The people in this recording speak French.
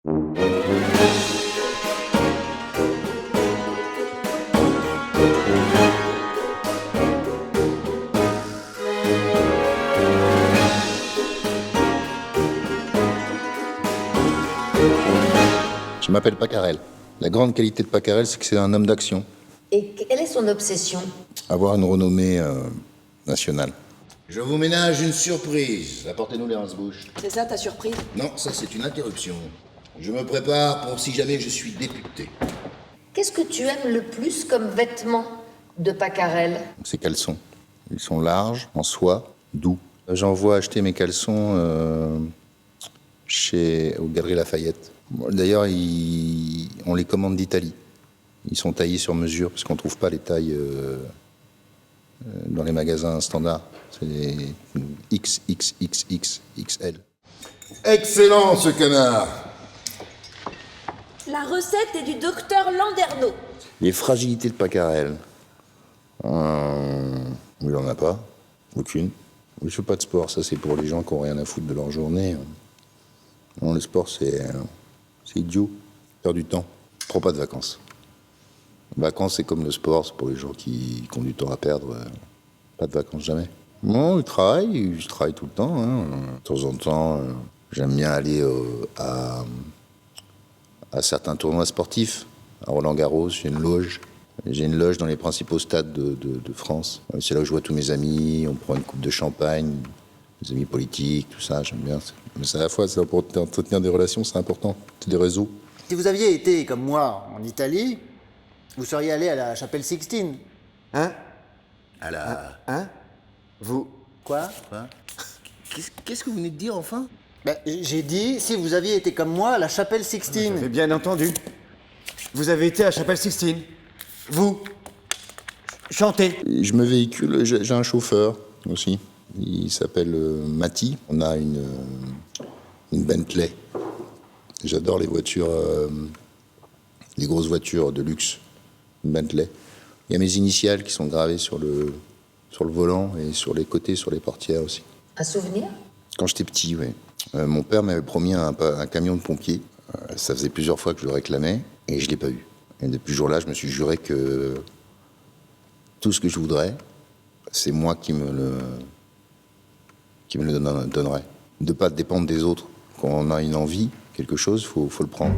Je m'appelle Pacarel. La grande qualité de Pacarel, c'est que c'est un homme d'action. Et quelle est son obsession? Avoir une renommée nationale. Je vous ménage une surprise. Apportez-nous les rince-bouches. C'est ça ta surprise? Non, ça c'est une interruption. Je me prépare pour si jamais je suis député. Qu'est-ce que tu aimes le plus comme vêtements de Pacarel? Ces caleçons. Ils sont larges, en soie, doux. J'envoie acheter mes caleçons aux Galeries Lafayette. D'ailleurs, on les commande d'Italie. Ils sont taillés sur mesure, parce qu'on ne trouve pas les tailles dans les magasins standards. C'est des XXXXL. Excellent, ce canard! La recette est du docteur Landerneau. Les fragilités de Pacarel. Il n'en a pas. Aucune. Je ne fais pas de sport. Ça, c'est pour les gens qui n'ont rien à foutre de leur journée. Non, le sport, c'est idiot. Perdre du temps. Prends pas de vacances. Les vacances, c'est comme le sport. C'est pour les gens qui ont du temps à perdre. Pas de vacances, jamais. Non, je travaille tout le temps. Hein. De temps en temps, j'aime bien aller à certains tournois sportifs. À Roland-Garros, j'ai une loge. J'ai une loge dans les principaux stades de France. C'est là où je vois tous mes amis, on prend une coupe de champagne, mes amis politiques, tout ça, j'aime bien. Mais c'est à la fois, c'est pour entretenir des relations, c'est important, c'est des réseaux. Si vous aviez été, comme moi, en Italie, vous seriez allé à la chapelle Sixtine. Hein? À la... Hein? Vous... Quoi? Qu'est-ce que vous venez de dire, enfin? Ben, j'ai dit, si vous aviez été comme moi à la chapelle Sixtine. J'avais bien entendu. Vous avez été à Chapelle Sixtine. Vous chantez. Je me véhicule, j'ai un chauffeur aussi. Il s'appelle Mati. On a une Bentley. J'adore les voitures, les grosses voitures de luxe. Une Bentley. Il y a mes initiales qui sont gravées sur le volant et sur les côtés, sur les portières aussi. Un souvenir? Quand j'étais petit, oui. Mon père m'avait promis un camion de pompiers. Ça faisait plusieurs fois que je le réclamais et je ne l'ai pas eu. Et depuis ce jour-là, je me suis juré que tout ce que je voudrais, c'est moi qui me le donnerais. De ne pas dépendre des autres. Quand on a une envie, quelque chose, faut le prendre.